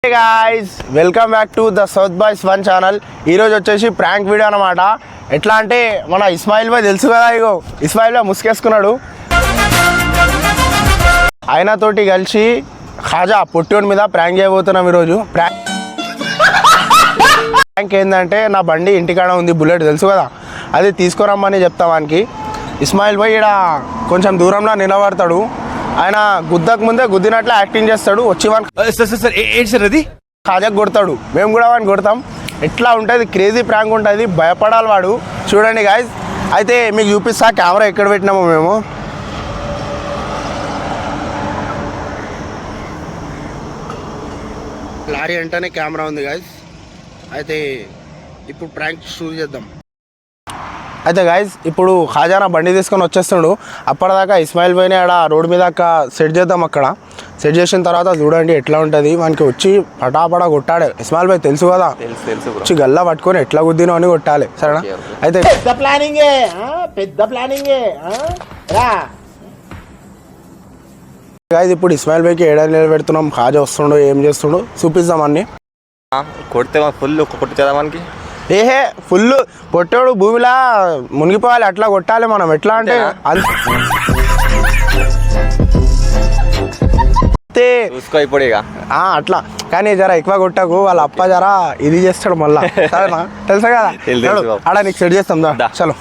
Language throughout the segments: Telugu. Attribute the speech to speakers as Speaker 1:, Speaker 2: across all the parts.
Speaker 1: Hey guys, welcome back to the South Boys Fun channel. ఈరోజు వచ్చేసి ప్రాంక్ వీడియో అనమాట. ఎట్లా అంటే మన ఇస్మాయిల్ భాయ్ తెలుసు కదా, ఇగో ఇస్మాయిల్ భాయ్ ముసుకేసుకున్నాడు. ఆయనతోటి కలిసి ఖాజా పొట్టోడి మీద ప్రాంక్ చేయబోతున్నాం ఈరోజు. ప్రాంక్ ఏంటంటే నా బండి ఇంటికాడ ఉంది, బుల్లెట్ తెలుసు కదా, అది తీసుకురమ్మని చెప్తావానికి. ఇస్మాయిల్ భాయ్ ఇక్కడ కొంచెం దూరంలో నిలబడతాడు. ఆయన గుద్దకు ముందే గుద్దినట్లు యాక్టింగ్ చేస్తాడు. వచ్చి అది ఖాజాకు కొడతాడు, మేము కూడా వాడిని కొడతాం. ఎట్లా ఉంటుంది, క్రేజీ ప్రాంక్ ఉంటుంది, భయపడాలి వాడు. చూడండి గాయస్, అయితే మీకు చూపిస్తా కెమెరా ఎక్కడ పెట్టినామో మేము. లారీ వెంటనే కెమెరా ఉంది గాయస్. అయితే ఇప్పుడు ప్రాంక్ షూట్ చేద్దాం. అయితే గాయస్, ఇప్పుడు ఖాజానా బండి తీసుకొని వచ్చేస్తుండు. అప్పటిదాకా ఇస్మాయిల్ భాయ్ని ఆడ రోడ్ మీద సెట్ చేద్దాం. అక్కడ సెట్ చేసిన తర్వాత చూడండి ఎట్లా ఉంటుంది. మనకి వచ్చి పటాపడా కొట్టాడు. ఇస్మాయిల్ భాయ్ తెలుసు కదా, వచ్చి గల్లా పట్టుకొని ఎట్లా గుద్దినో అని కొట్టాలి, సరేనా? అయితే పెద్ద ప్లానింగే గాయస్, ఇప్పుడు ఇస్మాయిల్ భాయ్కి ఏడాది నిలబెడుతున్నాం. ఖాజా వస్తుండో ఏం చేస్తుండో చూపిద్దాం అన్ని.
Speaker 2: కొడితే ఫుల్ కొట్టించేదా మనకి?
Speaker 1: ఏహే ఫుల్ కొట్టాడు, భూమిలా మునిగిపోవాలి, అట్లా కొట్టాలి మనం. ఎట్లా అంటే అంతే అట్లా. కానీ జర ఎక్కువ కొట్టకు, వాళ్ళ అప్ప జర ఇది చేస్తాడు మళ్ళా, సరేనా? తెలుసా కదా, ఆడ నీకు సెట్ చేస్తాం దా. చలో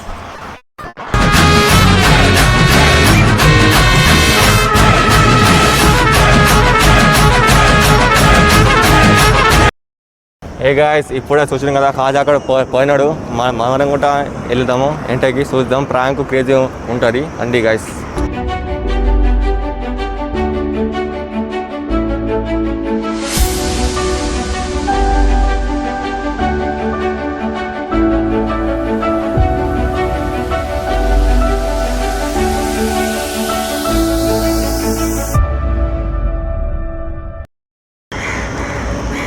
Speaker 2: ఏ గాయస్, ఇప్పుడే చూసినాం కదా ఖాజా అక్కడ పోయినాడు. మనం కూడా వెళ్దాము ఎంటకి చూద్దాం. ప్రాంక్ క్రేజీ ఉంటుంది అండి గాయస్.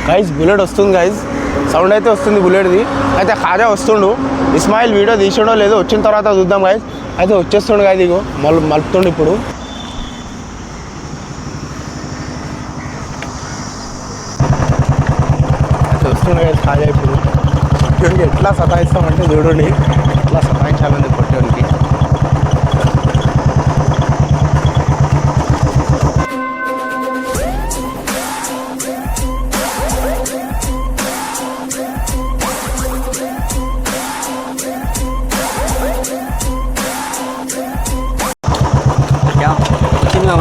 Speaker 1: గైస్ బుల్లెట్ వస్తుంది గైస్, సౌండ్ అయితే వస్తుంది బుల్లెట్ది. అయితే ఖాజా వస్తుండు. ఇస్మాయిల్ వీడియో తీసిండో లేదో వచ్చిన తర్వాత చూద్దాం గైస్. అయితే వచ్చేస్తుండు గైస్, ఇగో మలుపుతుండు ఇప్పుడు. అయితే వస్తుండు గైస్ ఖాజా ఇప్పుడు. కొట్టేవానికి ఎట్లా సతాయిస్తామంటే చూడండి, ఎట్లా సతాయించాలని కొట్టేవానికి.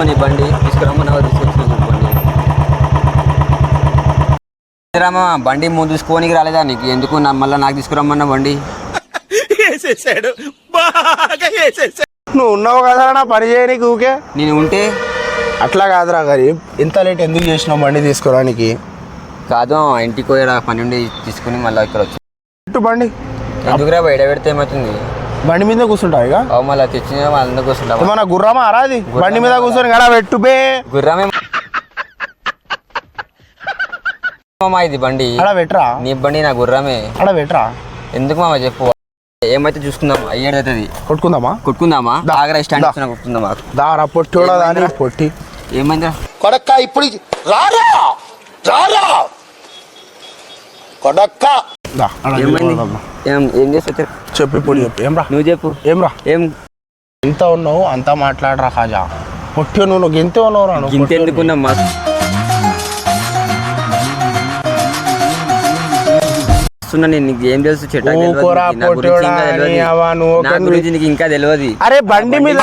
Speaker 3: నీ బండి తీసుకురామా, బండి ముందు తీసుకోనికి రాలేదా నీకు? ఎందుకు మళ్ళీ నాకు తీసుకురమ్మన్నా బండి?
Speaker 1: నువ్వు ఉన్నావు కదా నా పని చేయనీకి ఊకే.
Speaker 3: నేను ఉంటే
Speaker 1: అట్లా కాదురా గరీబ్, ఇంత లేట్ ఎందుకు చేసినావు బండి తీసుకురానికి?
Speaker 3: కాదు, ఇంటికి పోయి పని ఉండి తీసుకుని మళ్ళీ ఇక్కడ వచ్చి
Speaker 1: బండి
Speaker 3: ఎందుకురా బయట పెడితే ఏమవుతుంది?
Speaker 1: బండి మీద కూర్చుంటావు ఇక.
Speaker 3: మళ్ళీ తెచ్చిన వాళ్ళ కూర్చుంటావు.
Speaker 1: మన గుర్రమా అరాది బండి మీద కూర్చొని కదా పెట్టు బే.
Speaker 3: గుర్రమే ఇది బండి
Speaker 1: అలా పెట్టరా,
Speaker 3: నీ బండి నా గుర్రమే.
Speaker 1: అలా పెట్టరా.
Speaker 3: ఎందుకు మామ చెప్పు, ఏమైతే చూసుకుందాం. అయ్యేది కొట్టుకుందామా ఆగరా, స్టాండ్ కొట్టుకుందామా?
Speaker 1: దారా పొట్టి కూడా దాని పొట్టి
Speaker 3: ఏమైందిరా
Speaker 1: కొడక్క, ఇప్పుడు రారా రారా కొడక్క.
Speaker 3: ఏం చేస్తా
Speaker 1: చెప్పు ఇప్పుడు, చెప్పు. ఏం రా
Speaker 3: నువ్వు చెప్పు.
Speaker 1: ఏం రా,
Speaker 3: ఏం
Speaker 1: ఎంత ఉన్నావు అంతా మాట్లాడరా ఖాజా. పొట్టి నువ్వు గింతే ఉన్నావు రా.
Speaker 3: గింత ఎందుకున్నా మా నేను నీకు ఏం తెలుసు? చెట్టు గురించి నీకు ఇంకా తెలియదు.
Speaker 1: అరే బండి మీద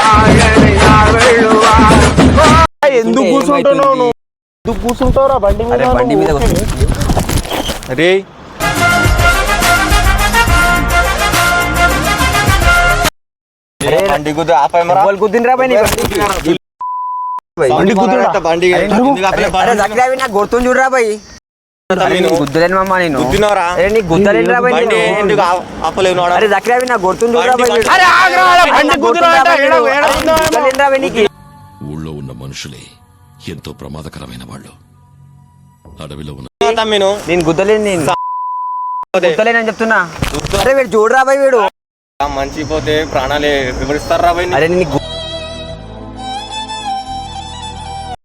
Speaker 1: ఎందుకు కూర్చుంటున్నావు నువ్వు? ఎందుకు కూర్చుంటావురా బండి మీద?
Speaker 3: బండి మీద
Speaker 2: అరే బండి గుద్దు ఆపేమరా?
Speaker 3: గుద్దినరా బండి నాకు గుర్తుంది చూడరా బాయ్. గుద్దలేను మమ్మ, నేను నీకు గుద్దలేను రా బాయ్. అరే జక్రావి నాకు గుర్తుంది చూడరా బాయ్.
Speaker 4: ఊళ్ళో ఉన్న మనుషులే ఎంతో ప్రమాదకరమైన వాళ్ళు. అడవిలో ఉన్న
Speaker 3: నేను గుద్దలేను, నేను గుద్దలేనని చెప్తున్నా. అరే వీడు చూడరా బాయ్, వీడు
Speaker 2: మంచి పోతే ప్రాణాలే వివరిస్తారా బాయ్.
Speaker 3: అరే నీకు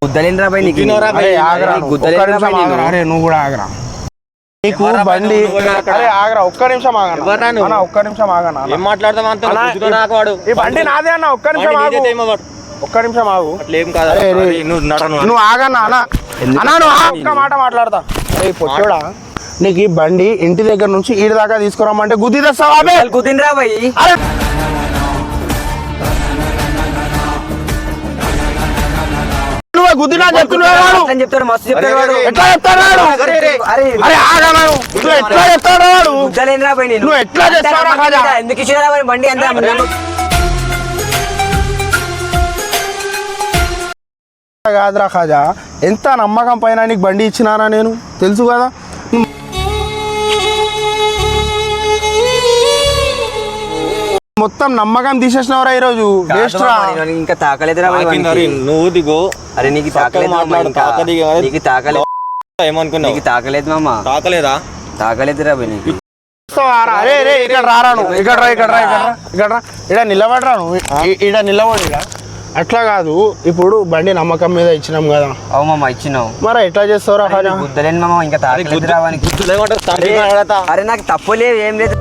Speaker 3: గుద్దలేనురా భయ్ నీకు
Speaker 1: అరే ఆగరా నువ్వు. ఒక్క
Speaker 3: గుద్దలేనురా
Speaker 1: నిమిషం
Speaker 3: భయ్
Speaker 1: ఆగరా. అరే నువ్వు కూడా ఆగరా. నీకు బండి అరే ఆగరా ఒక్క నిమిషం ఆగనా అన్న, ఒక్క నిమిషం ఆగనా
Speaker 2: ఏం మాట్లాడదాం అంత
Speaker 1: ఈ బండి నాదే అన్న, ఒక్క నిమిషం ఆగు, ఒక్క నిమిషం ఆగు.
Speaker 2: ఏం కాదు
Speaker 1: అరే, అరే. నువ్వు ఆగన్నా అన్న అన్న, నువ్వు ఒక్క మాట మాట్లాడతా. అరే పొట్టోడా, నీకు ఈ బండి ఇంటి దగ్గర నుంచి ఈడి దాకా తీసుకురమ్మంటే గుద్ది తెస్తావా?
Speaker 3: గుద్దినరా భయ్.
Speaker 1: అరే నువ్వు గుద్దినా చెప్తున్నాడు,
Speaker 3: అని చెప్తాడు మస్తు చెప్తాడు వాడు.
Speaker 1: ఎట్లా చెప్తాడు వాడు?
Speaker 3: అరే
Speaker 1: అరే ఆగనా నువ్వు ఎట్లా చెప్తాడు వాడు?
Speaker 3: గుద్దలేనురా భయ్ నేను.
Speaker 1: నువ్వు ఎట్లా చేస్తావురా ఖాజా?
Speaker 3: ఎందుకు ఇచ్చినా భయ్ బండి అంతా
Speaker 1: కాదురా ఖాజా, ఎంత నమ్మకం పైన నీకు బండి ఇచ్చినారా నేను, తెలుసు కదా. మొత్తం నమ్మకం తీసేసినవరా ఈరోజు. వేస్ట్ రా.
Speaker 3: ఇంకా తాకలేదురా భయ్ వానికి.
Speaker 2: నువ్వు దిగు
Speaker 3: అరే నీకు తాకలేదు మామ,
Speaker 2: మాట్లాడు,
Speaker 3: ఇంకా.
Speaker 2: తాకది కాదు.
Speaker 3: నీకు తాకలేదు,
Speaker 2: ఏమనుకున్నావు?
Speaker 3: నీకు తాకలేదు మామ,
Speaker 2: తాకలేదా?
Speaker 3: తాకలేదురా భయ్ నీకు.
Speaker 1: అరే రే ఇక్కడ రారా నువ్వు, ఇక్కడ రా ఇక్కడ రా ఇక్కడ రా ఇక్కడ రా, ఇక్కడ నిలబడరా నువ్వు, ఇక్కడ నిలబడి. అట్లా కాదు, ఇప్పుడు బండి నమ్మకం మీద ఇచ్చినాం కదా.
Speaker 3: అవు మామ ఇచ్చినావు,
Speaker 1: మరి ఎట్లా చేస్తావురా ఖాజా?
Speaker 3: గుద్దలేను మామ, ఇంకా తాకలేదురా వానికి. అరే నాకు తప్పు లేదు, ఏం లేదు.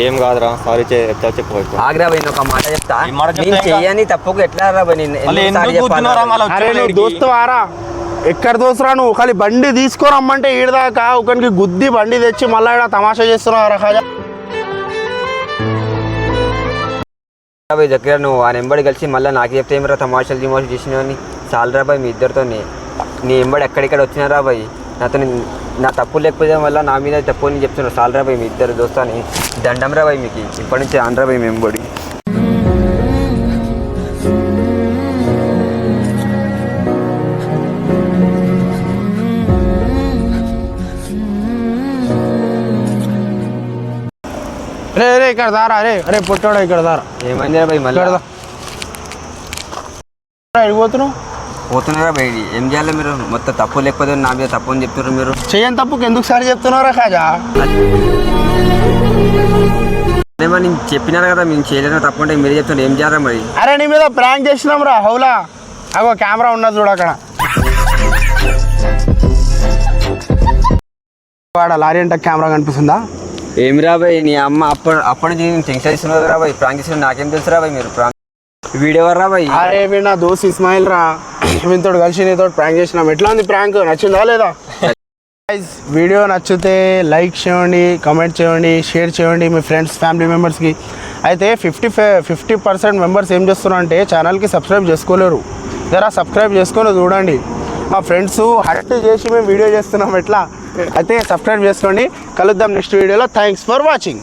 Speaker 2: ఏం కాదురా, సారీ చెప్పు.
Speaker 3: ఆగ్రా భయ్ ఒక మాట చెప్తా,
Speaker 2: ఏం మాట చెప్తా
Speaker 3: నేను
Speaker 2: ఇంకా?
Speaker 3: చెయ్యని తప్పుకు ఎట్లా రా భయ్ నేను ఎన్నిసార్లు చెప్పాలా?
Speaker 1: అరే నువ్వు దోస్తువారా, ఎక్కడ దోస్తురా నువ్వు? ఖాళీ బండి తీసుకురమ్మంటే ఈడదాకా ఒకరికి గుద్ది బండి తెచ్చి మళ్ళీ ఇక్కడ తమాషా చేస్తున్నావు ఖాజా.
Speaker 3: భయ్ దగ్గర నువ్వు ఆ నెంబడి కలిసి మళ్ళీ నాకు చెప్తే ఏమరా తమాషాలు గిమాషాలు చేసినవని. చాలరా భయ్ మీ ఇద్దరితోనే, నీ ఎంబడి ఎక్కడిక్కడ వచ్చినారా భయ్, నాతో నా తప్పు లేకపోతే వల్ల నా మీద తప్పు అని చెప్తున్నారు. చాలరా భయ్ మీ ఇద్దరు దోస్తాని, దండం రా భయ్ మీకు, ఇప్పటి నుంచి ఆంధ్రా భయ్ మీ ఎంబడి.
Speaker 1: రే రే ఇక్కడ దారా, అరే అరే పొట్టోడా ఇక్కడ దారా.
Speaker 3: ఏమైందిరా భయ్ మళ్ళీ
Speaker 1: ఇక్కడ వెళ్ళిపోతున్నావు.
Speaker 3: పోతున్నారా భయ్, ఏం చేయాలి మీరు? మొత్తం తప్పు లేకపోతే నా మీద తప్పు అని చెప్తున్నారు మీరు.
Speaker 1: చెయ్యని తప్పుకి ఎందుకు సారి చెప్తున్నారా ఖాజా?
Speaker 3: ఏమో నేను చెప్పినాను కదా, మేము చేయలేని తప్పు అంటే మీరు చెప్తున్నారు, ఏం చేయాలి మరి?
Speaker 1: అరే నీ మీద ప్రాంక్ చేసినాం రా హౌలా. అగో కెమెరా ఉన్నది చూడు అక్కడ. వాడ లారీ అంటే కెమెరా కనిపిస్తుందా?
Speaker 3: ఏమి రా భయ్, నీ అమ్మ అప్పటి నుంచి నేను టెన్షన్ ఇస్తున్నారు రా భయ్, ప్రాంక్ ఇస్తున్నారు. నాకేం తెలుసు రా భయ్ మీరు ప్రాంక్ వీడియో రా భయ్?
Speaker 1: అరే వీడు నా దోస్త్ ఇస్మాయిల్ రా, వీనితో కలిసి నీతో ప్రాంక్ చేసినాం. ఎట్లా ఉంది ప్రాంక్, నచ్చిందా లేదా? వీడియో నచ్చితే లైక్ చేయండి, కామెంట్ చేయండి, షేర్ చేయండి మీ ఫ్రెండ్స్ ఫ్యామిలీ మెంబర్స్కి. అయితే 50% మెంబర్స్ ఏం చేస్తున్నారు అంటే ఛానల్కి సబ్స్క్రైబ్ చేసుకోలేరు. జరా సబ్స్క్రైబ్ చేసుకొని చూడండి. మా ఫ్రెండ్స్ హర్ట్ చేసి మేము వీడియో చేస్తున్నాం ఎట్లా. అయితే సబ్స్క్రైబ్ చేసుకోండి. కలుద్దాం నెక్స్ట్ వీడియోలో. Thanks for watching.